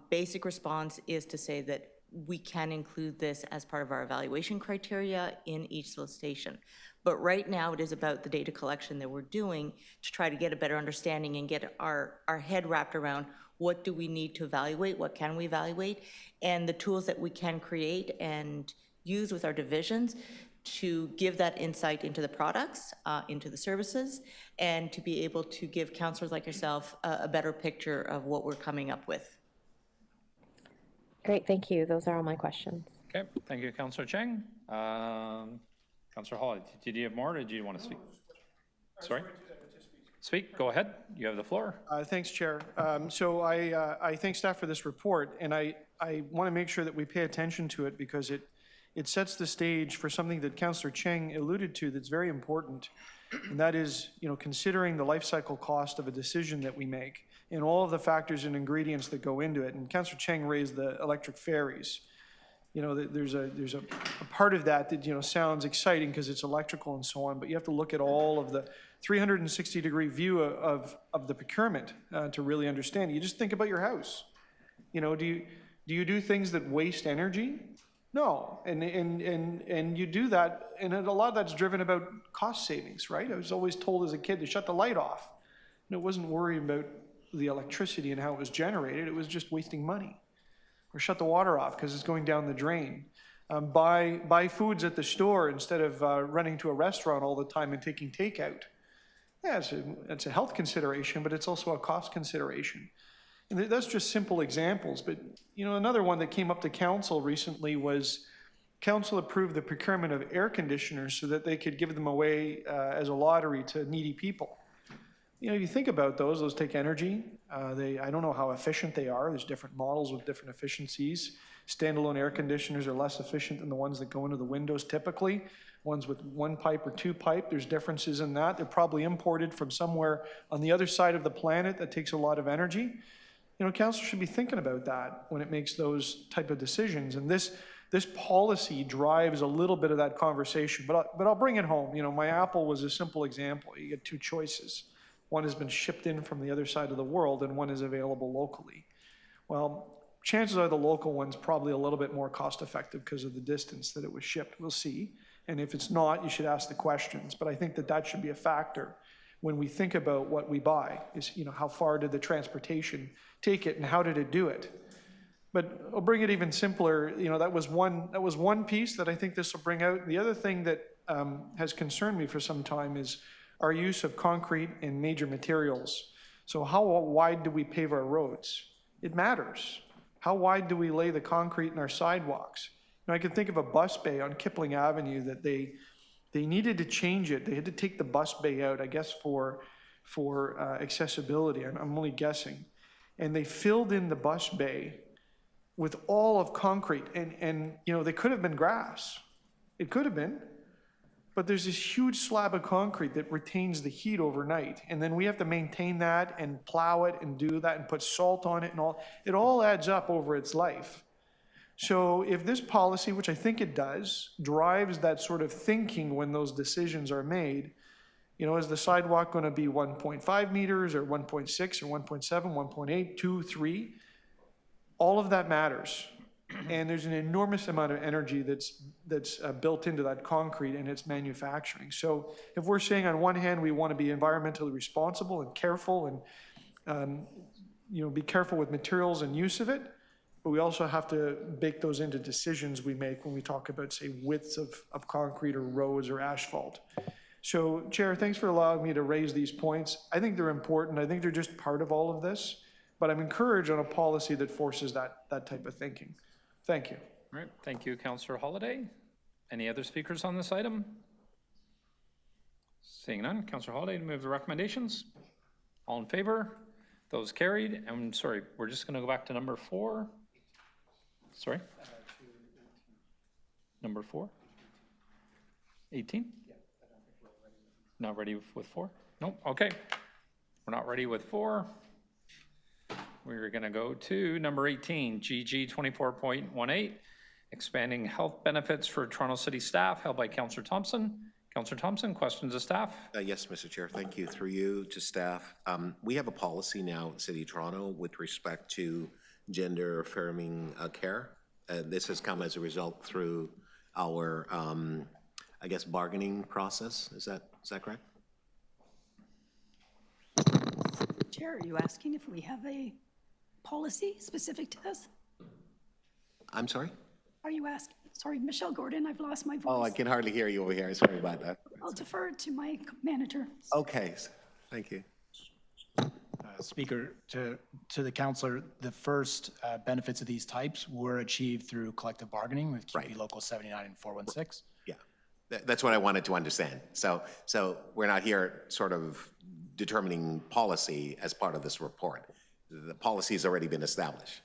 Basic response is to say that we can include this as part of our evaluation criteria in each solicitation. But right now, it is about the data collection that we're doing to try to get a better understanding and get our head wrapped around what do we need to evaluate, what can we evaluate, and the tools that we can create and use with our divisions to give that insight into the products, into the services, and to be able to give councillors like yourself a better picture of what we're coming up with. Great, thank you. Those are all my questions. Okay, thank you, Councillor Cheng. Councillor Hall, did you have more, or did you want to speak? Sorry? Speak, go ahead. You have the floor. Thanks, Chair. So I thank staff for this report, and I want to make sure that we pay attention to it because it sets the stage for something that Councillor Cheng alluded to that's very important, and that is, considering the life cycle cost of a decision that we make and all of the factors and ingredients that go into it. And Councillor Cheng raised the electric ferries. There's a part of that that, sounds exciting because it's electrical and so on, but you have to look at all of the 360-degree view of the procurement to really understand it. You just think about your house. Do you do things that waste energy? No, and you do that, and a lot of that's driven about cost savings, right? I was always told as a kid to shut the light off. And it wasn't worrying about the electricity and how it was generated, it was just wasting money. Or shut the water off because it's going down the drain. Buy foods at the store instead of running to a restaurant all the time and taking takeout. Yeah, it's a health consideration, but it's also a cost consideration. And that's just simple examples. But another one that came up to council recently was council approved the procurement of air conditioners so that they could give them away as a lottery to needy people. You think about those take energy. I don't know how efficient they are. There's different models with different efficiencies. Standalone air conditioners are less efficient than the ones that go into the windows typically. Ones with one pipe or two pipe, there's differences in that. They're probably imported from somewhere on the other side of the planet that takes a lot of energy. Council should be thinking about that when it makes those type of decisions. And this policy drives a little bit of that conversation, but I'll bring it home. My Apple was a simple example. You get two choices. One has been shipped in from the other side of the world and one is available locally. Well, chances are the local one's probably a little bit more cost effective because of the distance that it was shipped. We'll see. And if it's not, you should ask the questions. But I think that should be a factor when we think about what we buy is, how far did the transportation take it and how did it do it? But I'll bring it even simpler. That was one piece that I think this will bring out. The other thing that has concerned me for some time is our use of concrete and major materials. So how wide do we pave our roads? It matters. How wide do we lay the concrete in our sidewalks? I can think of a bus bay on Kipling Avenue that they needed to change it. They had to take the bus bay out, I guess, for accessibility. I'm only guessing. And they filled in the bus bay with all of concrete. And they could have been grass. It could have been. But there's this huge slab of concrete that retains the heat overnight. And then we have to maintain that and plow it and do that and put salt on it and all. It all adds up over its life. So if this policy, which I think it does, drives that sort of thinking when those decisions are made, is the sidewalk going to be 1.5 meters or 1.6 or 1.7, 1.8, 2, 3? All of that matters. And there's an enormous amount of energy that's built into that concrete and its manufacturing. So if we're saying on one hand we want to be environmentally responsible and careful and be careful with materials and use of it, but we also have to bake those into decisions we make when we talk about, say, widths of concrete or roads or asphalt. So, Chair, thanks for allowing me to raise these points. I think they're important. I think they're just part of all of this. But I'm encouraged on a policy that forces that type of thinking. Thank you. All right, thank you, Councillor Holyday. Any other speakers on this item? Seeing none, Councillor Holyday, to move the recommendations. All in favor? Those carried. I'm sorry, we're just going to go back to number 4. Sorry? Number 4? 18? Not ready with 4? Nope, okay. We're not ready with 4. We're going to go to number 18, GG 24.18, expanding health benefits for Toronto City staff, held by Councillor Thompson. Councillor Thompson, questions of staff? Yes, Mr. Chair, thank you. Through you to staff. We have a policy now in City of Toronto with respect to gender affirming care this has come as a result through our, I guess, bargaining process. Is that correct? Chair, are you asking if we have a policy specific to this? I'm sorry? Are you asking? Sorry, Michelle Gordon, I've lost my voice. Oh, I can hardly hear you over here. Sorry about that. I'll defer to my manager. Okay, thank you. Speaker, to the councillor, the first benefits of these types were achieved through collective bargaining with QP Local 79 and 416. Yeah, that's what I wanted to understand. So we're not here sort of determining policy as part of this report. The policy's already been established.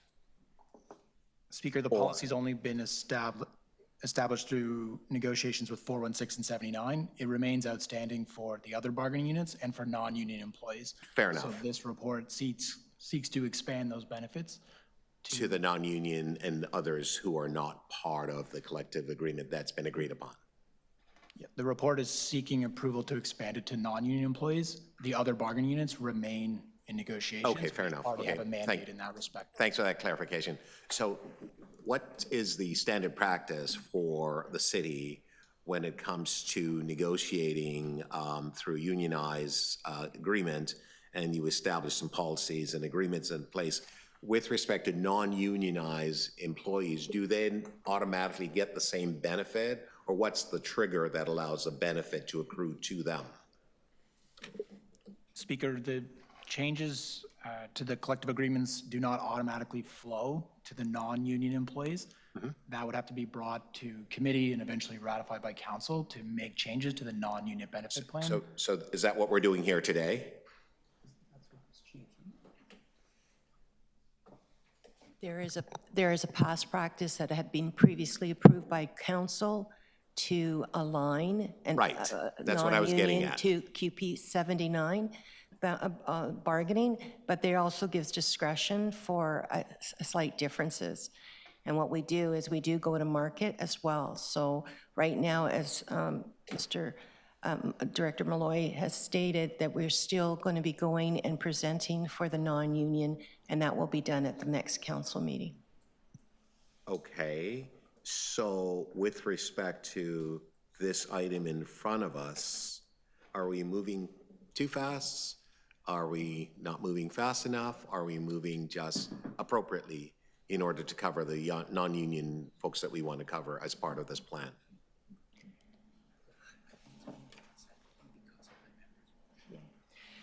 Speaker, the policy's only been established through negotiations with 416 and 79. It remains outstanding for the other bargaining units and for non-union employees. Fair enough. So this report seeks to expand those benefits to the non-union and others who are not part of the collective agreement that's been agreed upon. Yeah, the report is seeking approval to expand it to non-union employees. The other bargaining units remain in negotiations. Okay, fair enough. Already have a Okay, mandate in that respect. Thanks for that clarification. So what is the standard practice for the city when it comes to negotiating through unionized agreement, and you establish some policies and agreements in place with respect to non-unionized employees? Do they automatically get the same benefit, or what's the trigger that allows a benefit to accrue to them? Speaker, the changes to the collective agreements do not automatically flow to the non-union employees. That would have to be brought to committee and eventually ratified by council to make changes to the non-union benefit plan. So is that what we're doing here today? There is a past practice that had been previously approved by council to align and Right. That's what I was getting at. to QP 79 bargaining, but there also gives discretion for slight differences. And what we do is we do go to market as well. So right now, as Mr. Director Malloy has stated, that we're still going to be going and presenting for the non-union, and that will be done at the next council meeting. Okay, so with respect to this item in front of us, are we moving too fast? Are we not moving fast enough? Are we moving just appropriately in order to cover the non-union folks that we want to cover as part of this plan?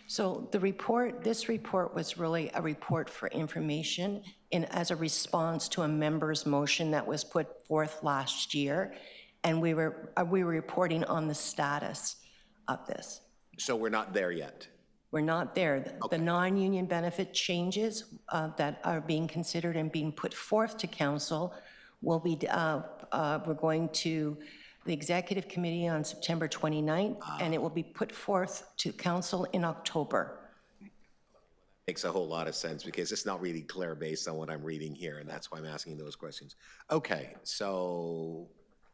So this report was really a report for information as a response to a member's motion that was put forth last year. And we were reporting on the status of this. So we're not there yet? We're not there. The non-union benefit changes that are being considered and being put forth to council will be, we're going to the executive committee on September 29th, and it will be put forth to council in October. Makes a whole lot of sense because it's not really clear based on what I'm reading here, and that's why I'm asking those questions. Okay, so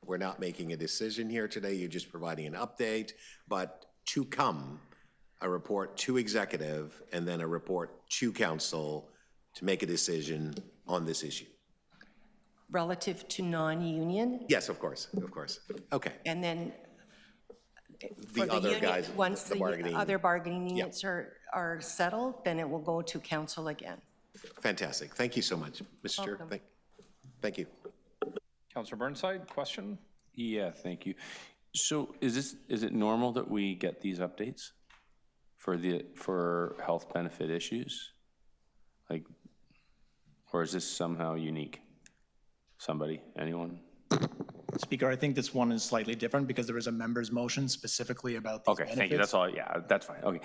we're not making a decision here today. You're just providing an update, but to come, a report to executive and then a report to council to make a decision on this issue. Relative to non-union? Yes, of course, Okay. And then The other guys, once the the bargaining. other bargaining units are settled, then it will go to council again. Fantastic. Thank you so much, Mr. Chair. Welcome. Thank you. Councilor Burnside, question? Yeah, thank you. So is it normal that we get these updates for health benefit issues? Like, or is this somehow unique? Somebody, anyone? Speaker, I think this one is slightly different because there is a member's motion specifically about these Okay, benefits. thank you. That's all. Yeah, that's fine. Okay.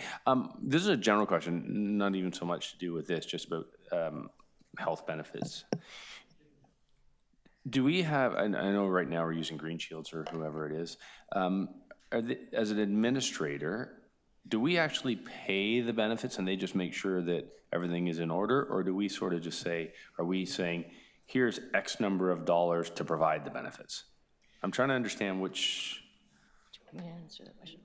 This is a general question, not even so much to do with this, just about health benefits. Do we have, and I know right now we're using Green Shields or whoever it is, as an administrator, do we actually pay the benefits and they just make sure that everything is in order? Or do we sort of just say, are we saying, here's X number of dollars to provide the benefits? I'm trying to understand which. Let me answer that question.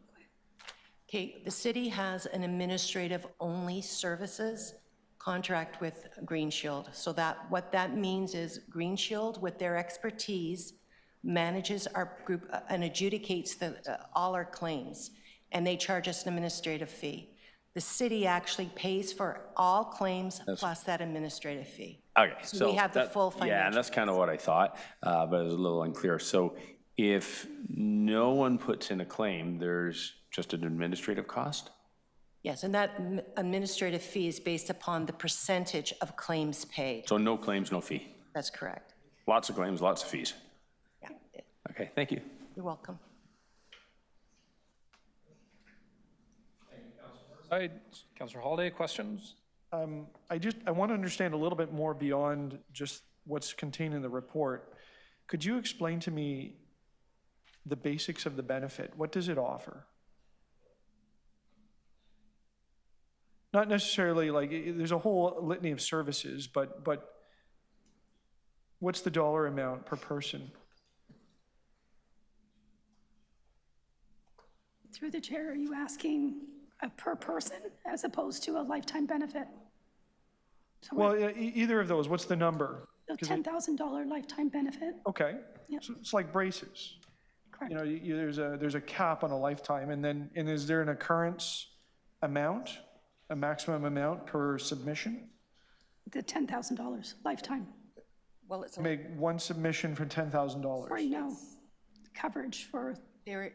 Okay, the city has an administrative-only services contract with Green Shield. So that, what that means is Green Shield, with their expertise, manages our group and adjudicates all our claims, and they charge us an administrative fee. The city actually pays for all claims plus that administrative fee. Okay, So we have the that- full financial. Yeah, and that's kind of what I thought, but it was a little unclear. So if no one puts in a claim, there's just an administrative cost? Yes, and that administrative fee is based upon the percentage of claims paid. So no claims, no fee? That's correct. Lots of claims, lots of fees? Yeah, Okay, thank you. you're welcome. Councillor Holiday, questions? I want to understand a little bit more beyond just what's contained in the report. Could you explain to me the basics of the benefit? What does it offer? Not necessarily like, there's a whole litany of services, but what's the dollar amount per person? Through the chair, are you asking a per person as opposed to a lifetime benefit? So Well, either of those, what's the number? the $10,000 lifetime benefit, Okay, Yep. so it's like braces. correct? You know, there's a cap on a lifetime, and is there an occurrence amount, a maximum amount per submission? The $10,000 lifetime, Well, it's, Make one submission for $10,000. right now, coverage for, there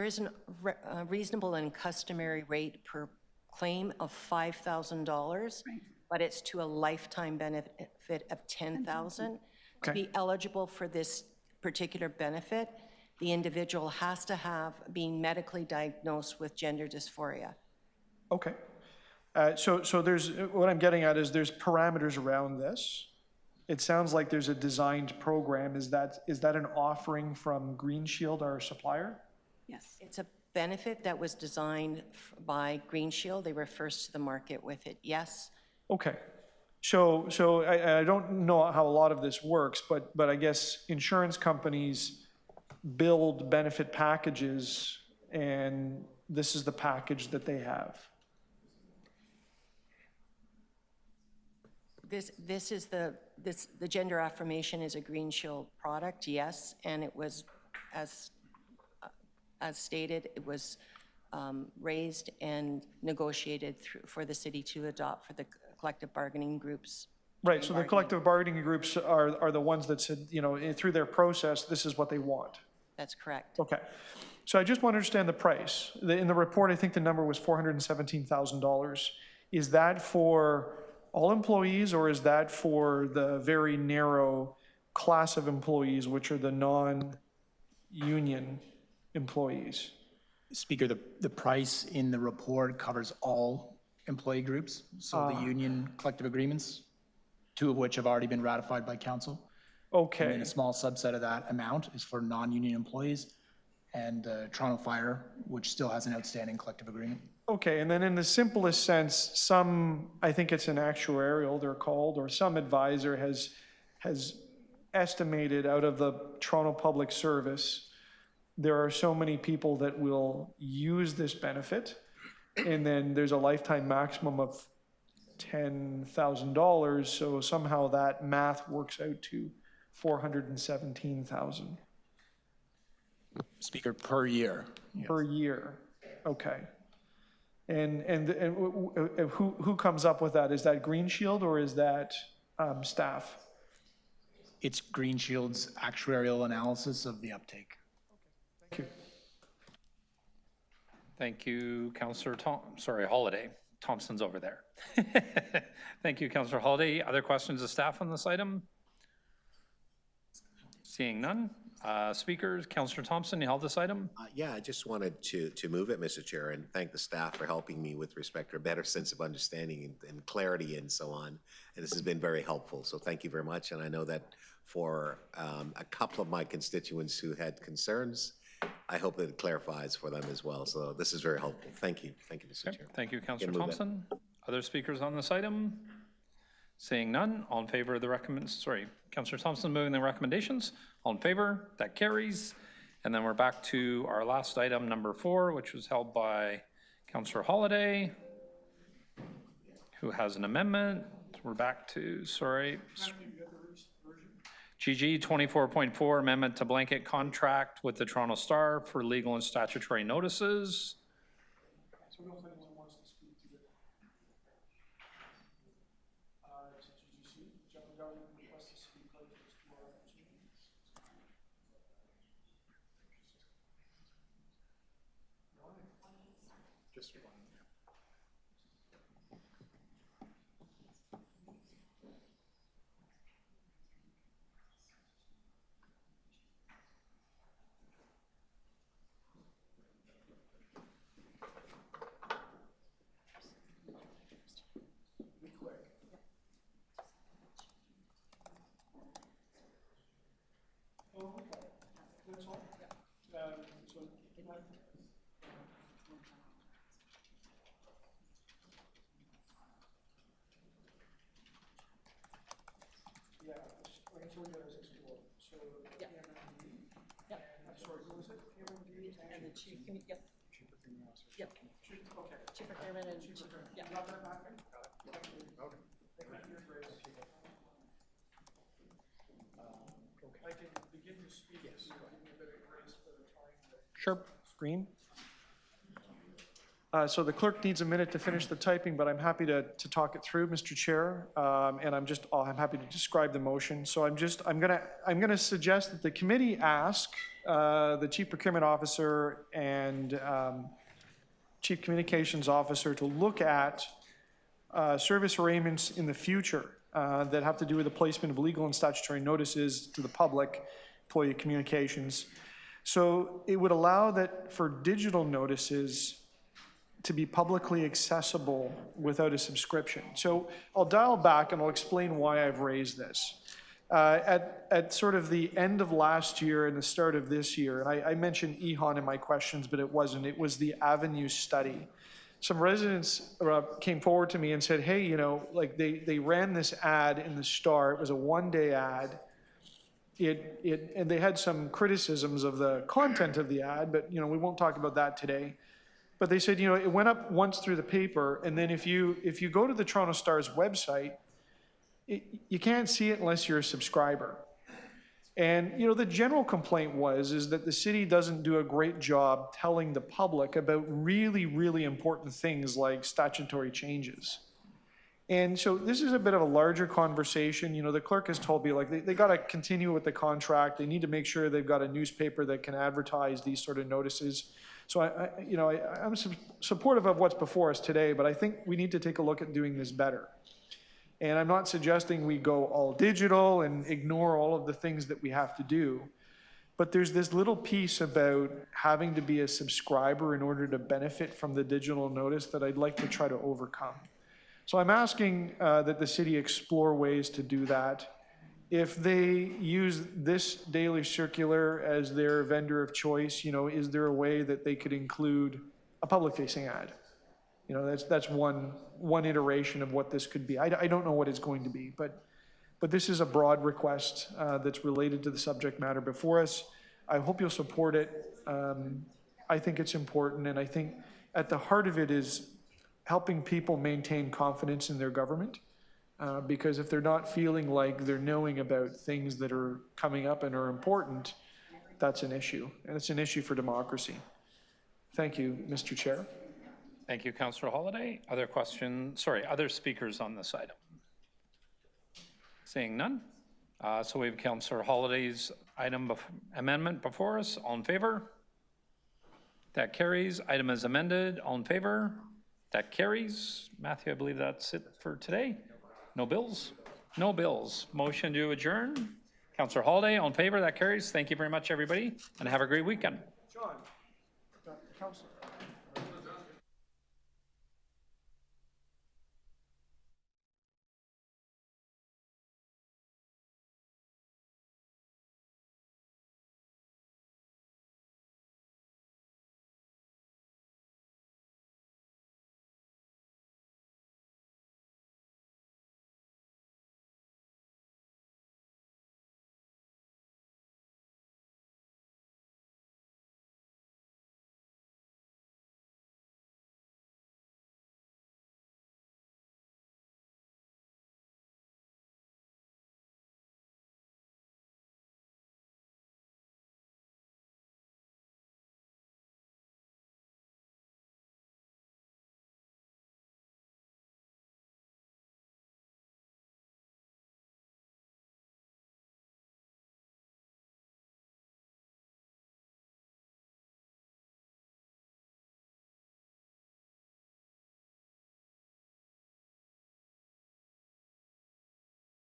is a reasonable and customary rate per claim of $5,000, Right. but it's to a lifetime benefit of $10,000. To Okay. be eligible for this particular benefit, the individual has to have been medically diagnosed with gender dysphoria. Okay. So there's, what I'm getting at is there's parameters around this. It sounds like there's a designed program. Is that an offering from Green Shield, our supplier? yes. It's a benefit that was designed by Green Shield. They were first to the market with it, yes. Okay. So I don't know how a lot of this works, but I guess insurance companies build benefit packages, and this is the package that they have. The gender affirmation is a Green Shield product, yes, and it was, as stated, it was raised and negotiated for the city to adopt for the collective bargaining groups. Right, so the collective bargaining groups are the ones that said, you know, through their process, this is what they want. That's correct. Okay. So I just want to understand the price. In the report, I think the number was $417,000. Is that for all employees, or is that for the very narrow class of employees, which are the non-union employees? Speaker, the price in the report covers all employee groups, so the union collective agreements, 2 of which have already been ratified by council. And Okay, then a small subset of that amount is for non-union employees, and Toronto Fire, which still has an outstanding collective agreement. okay, and then in the simplest sense, I think it's an actuarial, they're called, or some advisor has estimated out of the Toronto Public Service, there are so many people that will use this benefit, and then there's a lifetime maximum of $10,000, so somehow that math works out to $417,000 Speaker, per year. per year. Okay. And who comes up with that? Is that Green Shield, or is that staff? It's Green Shield's actuarial analysis of the uptake. Thank you. Thank you, Councillor Holiday. Thompson's over there. Thank you, Councillor Holiday. Other questions of staff on this item? Seeing none. Speakers, Councillor Thompson, you held this item? Yeah, I just wanted to move it, Mr. Chair, and thank the staff for helping me with respect to a better sense of understanding and clarity and so on. And this has been very helpful, so thank you very much. And I know that for a couple of my constituents who had concerns, I hope that it clarifies for them as well. So this is very helpful. Thank you. Thank you, Mr. Okay, Chair. thank you, Councillor Can move it. Thompson. Other speakers on this item? Seeing none, all in favor of the Councillor Thompson moving the recommendations. All in favor, that carries. And then we're back to our last item, number 4, which was held by Councillor Holiday, Who has an amendment? We're back to, sorry. GG 24.4, amendment to blanket contract with the Toronto Star for legal and statutory notices. And the chief, yep. Yep. Chief procurement and chief, yeah. I can begin to speak. Yes. Sure. Screen. So the clerk needs a minute to finish the typing, but I'm happy to talk it through, Mr. Chair. And I'm happy to describe the motion. So I'm gonna suggest that the committee ask the Chief Procurement Officer and Chief Communications Officer to look at service arrangements in the future that have to do with the placement of legal and statutory notices to the public, employee communications. So it would allow that for digital notices to be publicly accessible without a subscription. So I'll dial back and I'll explain why I've raised this. At sort of the end of last year and the start of this year, and I mentioned EHON in my questions, but it wasn't, it was the Avenue study. Some residents came forward to me and said, hey, you know, like they ran this ad in the Star, it was a one-day ad. And they had some criticisms of the content of the ad, but you know, we won't talk about that today. But they said, you know, it went up once through the paper, and then if you go to the Toronto Star's website, you can't see it unless you're a subscriber. And you know, the general complaint is that the city doesn't do a great job telling the public about really, really important things like statutory changes. And so this is a bit of a larger conversation. You know, the clerk has told me, like, they got to continue with the contract. They need to make sure they've got a newspaper that can advertise these sort of notices. So I'm supportive of what's before us today, but I think we need to take a look at doing this better. And I'm not suggesting we go all digital and ignore all of the things that we have to do. But there's this little piece about having to be a subscriber in order to benefit from the digital notice that I'd like to try to overcome. So I'm asking that the city explore ways to do that. If they use this daily circular as their vendor of choice, you know, is there a way that they could include a public-facing ad? You know, that's one iteration of what this could be. I don't know what it's going to be, but this is a broad request that's related to the subject matter before us. I hope you'll support it. I think it's important, and I think at the heart of it is helping people maintain confidence in their government. Because if they're not feeling like they're knowing about things that are coming up and are important, that's an issue. And it's an issue for democracy. Thank you, Mr. Chair. Thank you, Councillor Holladay. Other questions, other speakers on this item? Seeing none. So we have Councillor Holladay's amendment before us. All in favor? That carries. Item is amended. All in favor? That carries. Matthew, I believe that's it for today. No bills? No bills. Motion to adjourn. Councillor Holladay, all in favor? That carries. Thank you very much, everybody, and have a great weekend. John, Councillor.